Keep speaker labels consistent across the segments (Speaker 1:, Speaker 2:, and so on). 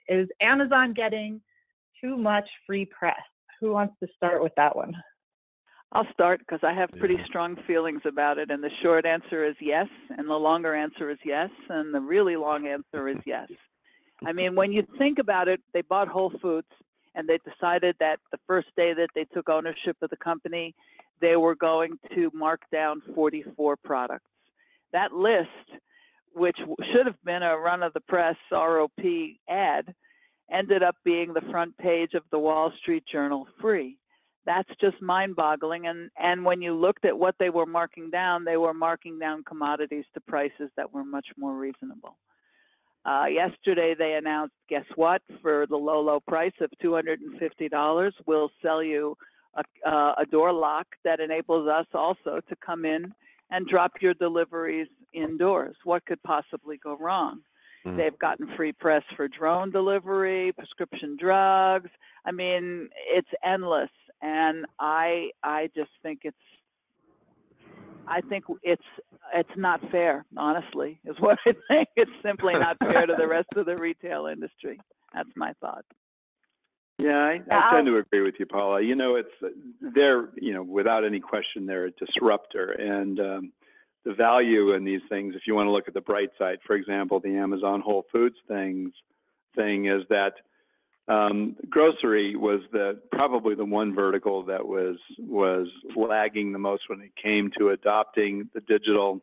Speaker 1: Is Amazon getting too much free press? Who wants to start with that one?
Speaker 2: I'll start because I have pretty strong feelings about it. And the short answer is yes. And the longer answer is yes. And the really long answer is yes. I mean, when you think about it, they bought Whole Foods and they decided that the first day that they took ownership of the company, they were going to mark down 44 products. That list, which should have been a run-of-the-press ROP ad, ended up being the front page of the Wall Street Journal free. That's just mind-boggling. And when you looked at what they were marking down, they were marking down commodities to prices that were much more reasonable. Yesterday, they announced, guess what? For the low, low price of $250, we'll sell you a door lock that enables us also to come in and drop your deliveries indoors. What could possibly go wrong? They've gotten free press for drone delivery, prescription drugs. I mean, it's endless. And I just think it's not fair, honestly, is what I think. It's simply not fair to the rest of the retail industry. That's my thought.
Speaker 3: Yeah, I tend to agree with you, Paula. You know, they're, without any question, they're a disruptor. And the value in these things, if you want to look at the bright side, for example, the Amazon Whole Foods thing is that grocery was probably the one vertical that was lagging the most when it came to adopting the digital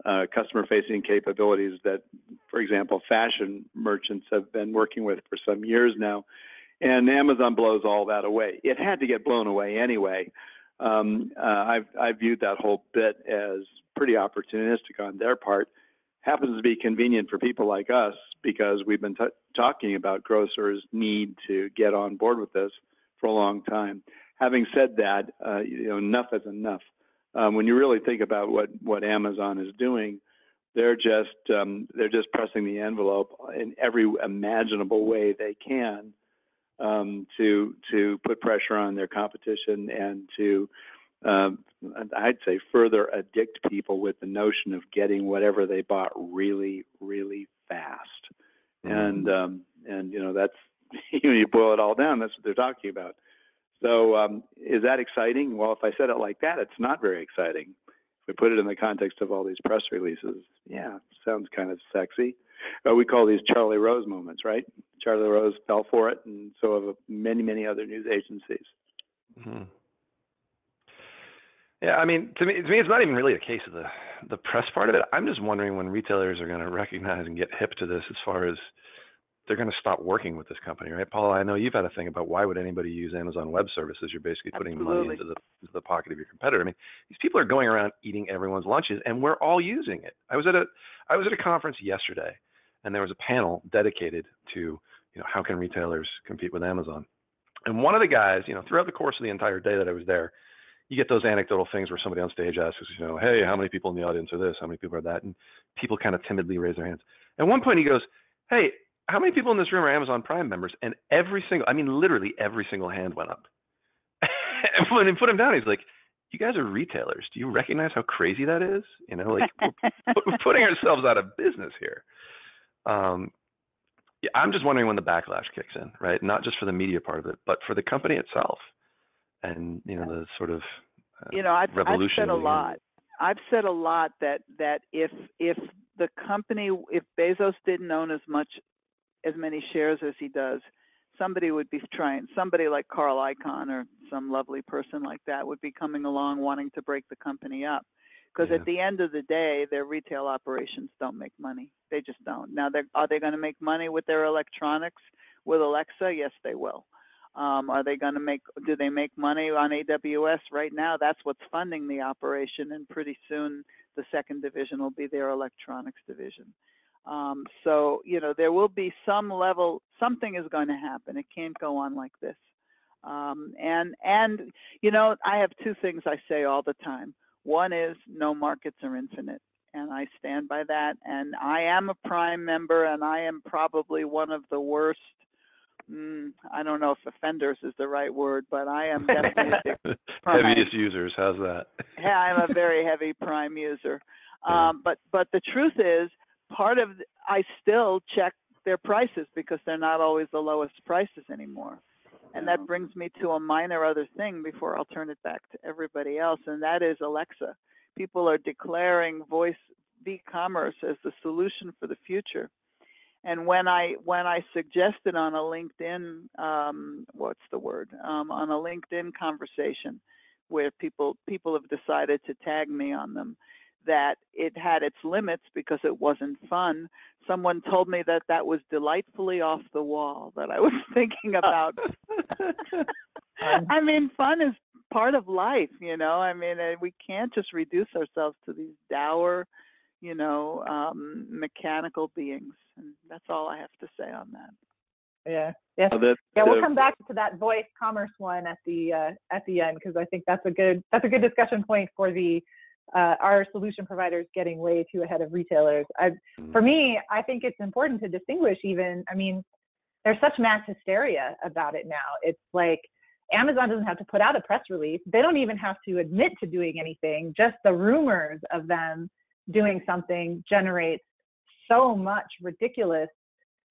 Speaker 3: customer-facing capabilities that, for example, fashion merchants have been working with for some years now. And Amazon blows all that away. It had to get blown away anyway. I viewed that whole bit as pretty opportunistic on their part. Happens to be convenient for people like us because we've been talking about grocers need to get on board with this for a long time. Having said that, enough is enough. When you really think about what Amazon is doing, they're just pressing the envelope in every imaginable way they can to put pressure on their competition and to I'd say further addict people with the notion of getting whatever they bought really, really fast. And that's, you boil it all down, that's what they're talking about. So is that exciting? Well, if I said it like that, it's not very exciting. If we put it in the context of all these press releases, yeah, sounds kind of sexy. We call these Charlie Rose moments, right? Charlie Rose fell for it, and so have many, many other news agencies.
Speaker 4: Mm-hmm. Yeah, I mean, to me, it's not even really a case of the press part of it. I'm just wondering when retailers are going to recognize and get hip to this as far as they're going to stop working with this company, right? Paula, I know you've had a thing about why would anybody use Amazon Web Services? You're basically putting money into the pocket of your competitor. I mean, these people are going around eating everyone's lunches, and we're all using it. I was at a conference yesterday, and there was a panel dedicated to, how can retailers compete with Amazon? And one of the guys, throughout the course of the entire day that I was there, you get those anecdotal things where somebody on stage asks, hey, how many people in the audience are this? How many people are that? And people kind of timidly raise their hands. At one point he goes, hey, how many people in this room are Amazon Prime members? And literally every single hand went up. And when he put him down, he's like, you guys are retailers. Do you recognize how crazy that is? We're putting ourselves out of business here. Yeah, I'm just wondering when the backlash kicks in, right? Not just for the media part of it, but for the company itself. And the sort of revolution.
Speaker 2: I've said a lot that if the company, if Bezos didn't own as many shares as he does, somebody would be somebody like Carl Icahn or some lovely person like that would be coming along wanting to break the company up. Because at the end of the day, their retail operations don't make money. They just don't. Now, are they going to make money with their electronics, with Alexa? Yes, they will. Do they make money on AWS right now? That's what's funding the operation, and pretty soon the second division will be their electronics division. So, there will be some level, something is going to happen. It can't go on like this. And I have two things I say all the time. One is no markets are infinite, and I stand by that. And I am a Prime member, and I am probably one of the worst. I don't know if offenders is the right word, but I am definitely a big Prime.
Speaker 4: Heaviest users. How's that?
Speaker 2: Yeah, I'm a very heavy Prime user. But the truth is, I still check their prices because they're not always the lowest prices anymore. And that brings me to a minor other thing before I'll turn it back to everybody else, and that is Alexa. People are declaring voice e-commerce as the solution for the future. And when I suggested on a LinkedIn, on a LinkedIn conversation where people have decided to tag me on them, that it had its limits because it wasn't fun, someone told me that was delightfully off the wall, that I was thinking about. I mean, fun is part of life, you know. I mean, we can't just reduce ourselves to these dour, you know, mechanical beings. And that's all I have to say on that.
Speaker 1: Yeah. Yes. Yeah. We'll come back to that voice commerce one at the end, because I think that's a good discussion point for the our solution providers getting way too ahead of retailers. For me, I think it's important to distinguish even. I mean, there's such mass hysteria about it now. It's like Amazon doesn't have to put out a press release. They don't even have to admit to doing anything. Just the rumors of them doing something generates so much ridiculous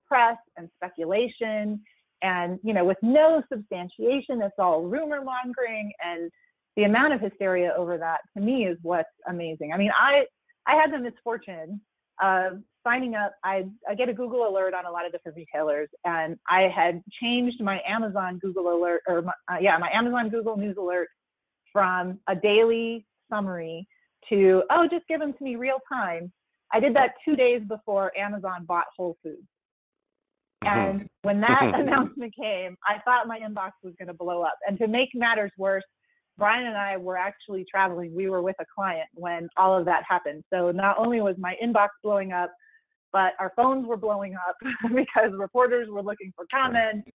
Speaker 1: press and speculation, and, you know, with no substantiation, it's all rumor mongering, and the amount of hysteria over that, to me, is what's amazing. I mean, I had the misfortune of signing up. I get a Google alert on a lot of different retailers, and I had changed my Amazon Google alert, or my Amazon Google News alert from a daily summary to, oh, just give them to me real time. I did that 2 days before Amazon bought Whole Foods. And when that announcement came, I thought my inbox was going to blow up. And to make matters worse, Brian and I were actually traveling. We were with a client when all of that happened. So not only was my inbox blowing up, but our phones were blowing up because reporters were looking for comments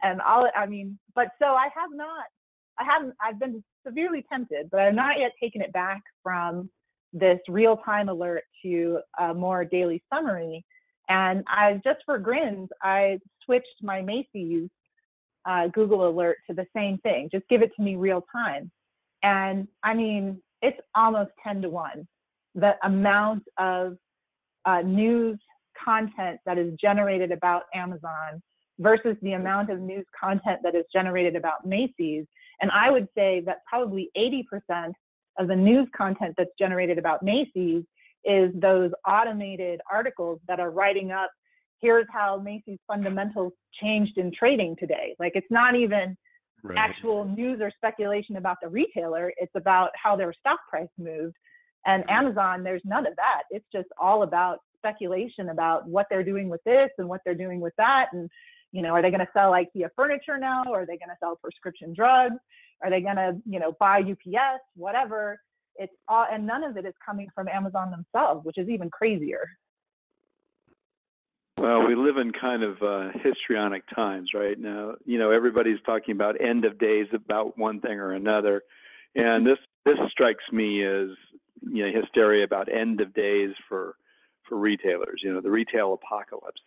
Speaker 1: and all. I mean, but so I've been severely tempted, but I've not yet taken it back from this real-time alert to a more daily summary. And just for grins, I switched my Macy's Google alert to the same thing. Just give it to me real time. And I mean, it's almost 10 to 1. The amount of news content that is generated about Amazon versus the amount of news content that is generated about Macy's. And I would say that probably 80% of the news content that's generated about Macy's is those automated articles that are writing up, here's how Macy's fundamentals changed in trading today. Like, it's not even actual news or speculation about the retailer. It's about how their stock price moved. And Amazon, there's none of that. It's just all about speculation about what they're doing with this and what they're doing with that. And, you know, are they going to sell IKEA furniture now? Or are they going to sell prescription drugs? Are they going to, you know, buy UPS, whatever? It's all, and none of it is coming from Amazon themselves, which is even crazier.
Speaker 3: Well, we live in kind of histrionic times right now. You know, everybody's talking about end of days about one thing or another, and this strikes me as, you know, hysteria about end of days for retailers. You know, the retail apocalypse.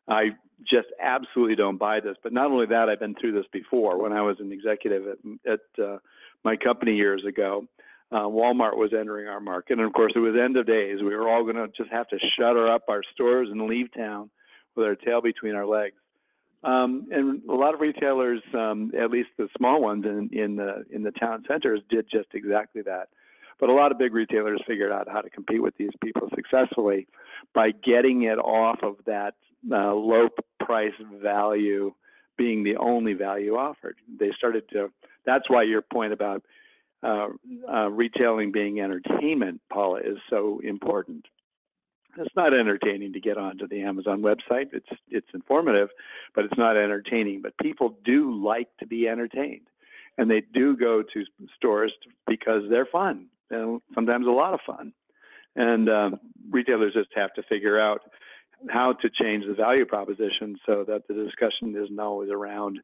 Speaker 3: I just absolutely don't buy this. But not only that, I've been through this before. When I was an executive at my company years ago, Walmart was entering our market, and of course it was end of days. We were all going to just have to shutter up our stores and leave town with our tail between our legs. And a lot of retailers, at least the small ones in the town centers, did just exactly that. But a lot of big retailers figured out how to compete with these people successfully by getting it off of that low price value being the only value offered. They started to. That's why your point about retailing being entertainment, Paula, is so important. It's not entertaining to get onto the Amazon website. It's informative, but it's not entertaining. But people do like to be entertained, and they do go to stores because they're fun, and sometimes a lot of fun. And retailers just have to figure out how to change the value proposition so that the discussion isn't always around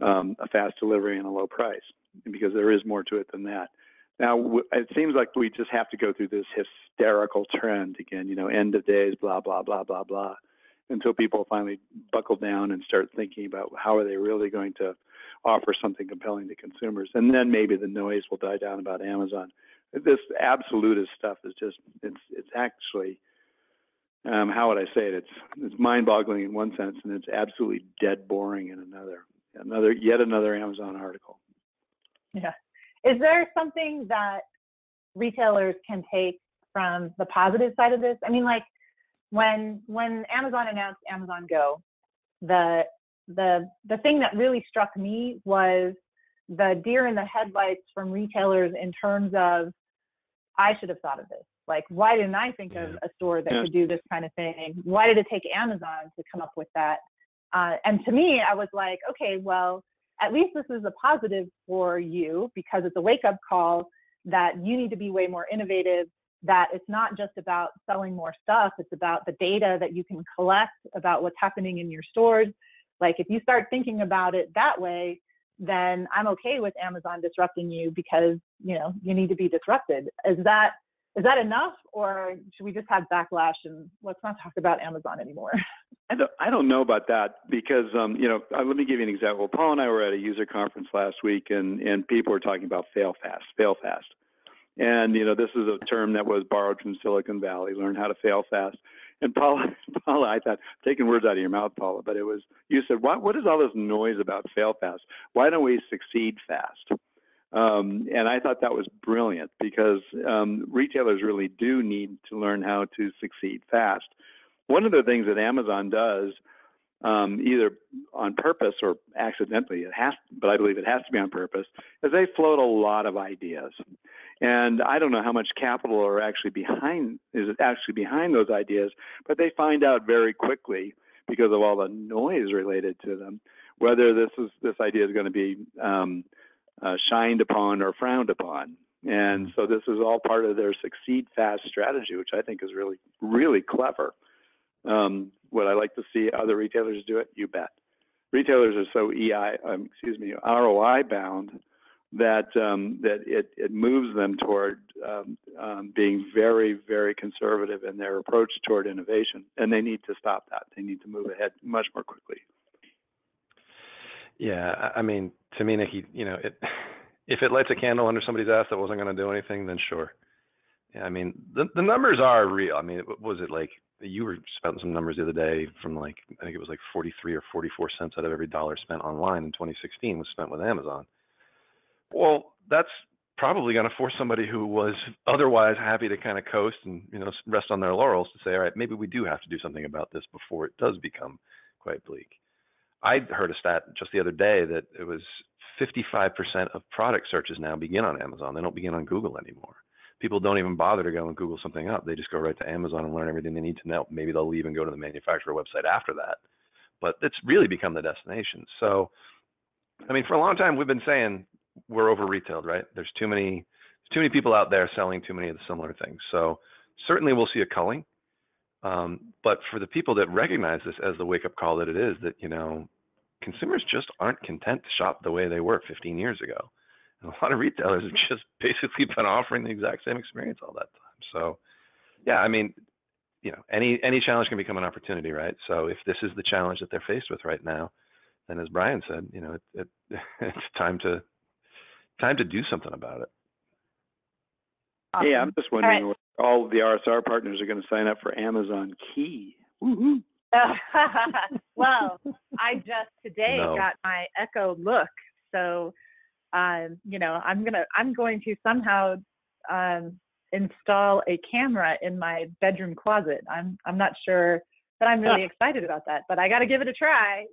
Speaker 3: a fast delivery and a low price, because there is more to it than that. Now, it seems like we just have to go through this hysterical trend again, you know, end of days, blah, blah, blah, blah, blah, until people finally buckle down and start thinking about how are they really going to offer something compelling to consumers. And then maybe the noise will die down about Amazon. This absolutist stuff is just, it's actually how would I say it? It's mind-boggling in one sense, and it's absolutely dead boring in another. Yet another Amazon article.
Speaker 1: Yeah. Is there something that retailers can take from the positive side of this? I mean, like when Amazon announced Amazon Go, the thing that really struck me was the deer in the headlights from retailers in terms of, I should have thought of this. Like, why didn't I think of a store that could do this kind of thing? Why did it take Amazon to come up with that? And to me, I was like, okay, well, at least this is a positive for you because it's a wake-up call that you need to be way more innovative, that it's not just about selling more stuff, it's about the data that you can collect about what's happening in your stores. Like, if you start thinking about it that way, then I'm okay with Amazon disrupting you because, you know, you need to be disrupted. Is that enough, or should we just have backlash and let's not talk about Amazon anymore?
Speaker 3: I don't know about that because, you know, let me give you an example. Paul and I were at a user conference last week, and people were talking about fail fast. And, you know, this is a term that was borrowed from Silicon Valley, learn how to fail fast. And Paula, I thought, taking words out of your mouth, Paula, but it was, you said, what is all this noise about fail fast? Why don't we succeed fast? And I thought that was brilliant because retailers really do need to learn how to succeed fast. One of the things that Amazon does, either on purpose or accidentally, but I believe it has to be on purpose, is they float a lot of ideas. And I don't know how much capital is actually behind those ideas, but they find out very quickly because of all the noise related to them, whether this idea is going to be shined upon or frowned upon. And so this is all part of their succeed fast strategy, which I think is really, really clever. Would I like to see other retailers do it? You bet. Retailers are so ROI bound that it moves them toward being very, very conservative in their approach toward innovation, and they need to stop that. They need to move ahead much more quickly.
Speaker 4: Yeah, I mean, to me, Nikki, you know, if it lights a candle under somebody's ass that wasn't going to do anything, then sure. Yeah, I mean, the numbers are real. I mean, was it like, you were spouting some numbers the other day from like, I think it was like 43 or 44 cents out of every dollar spent online in 2016 was spent with Amazon. Well, that's probably going to force somebody who was otherwise happy to kind of coast and, you know, rest on their laurels to say, all right, maybe we do have to do something about this before it does become quite bleak. I heard a stat just the other day that it was 55% of product searches now begin on Amazon. They don't begin on Google anymore. People don't even bother to go and Google something up. They just go right to Amazon and learn everything they need to know. Maybe they'll leave and go to the manufacturer website after that. But it's really become the destination. So, I mean, for a long time, we've been saying we're over-retailed, right? There's too many people out there selling too many of the similar things. So certainly we'll see a culling. But for the people that recognize this as the wake-up call that it is, that, you know, consumers just aren't content to shop the way they were 15 years ago. And a lot of retailers have just basically been offering the exact same experience all that time. So, yeah, I mean, you know, any challenge can become an opportunity, right? So if this is the challenge that they're faced with right now, then as Brian said, you know, it's time to do something about it.
Speaker 1: Awesome.
Speaker 3: Yeah, I'm just wondering if all of the RSR partners are going to sign up for Amazon Key. Woo-hoo.
Speaker 1: Well, I just today got my Echo Look, so you know, I'm going to somehow install a camera in my bedroom closet. I'm not sure that I'm really excited about that, but I got to give it a try.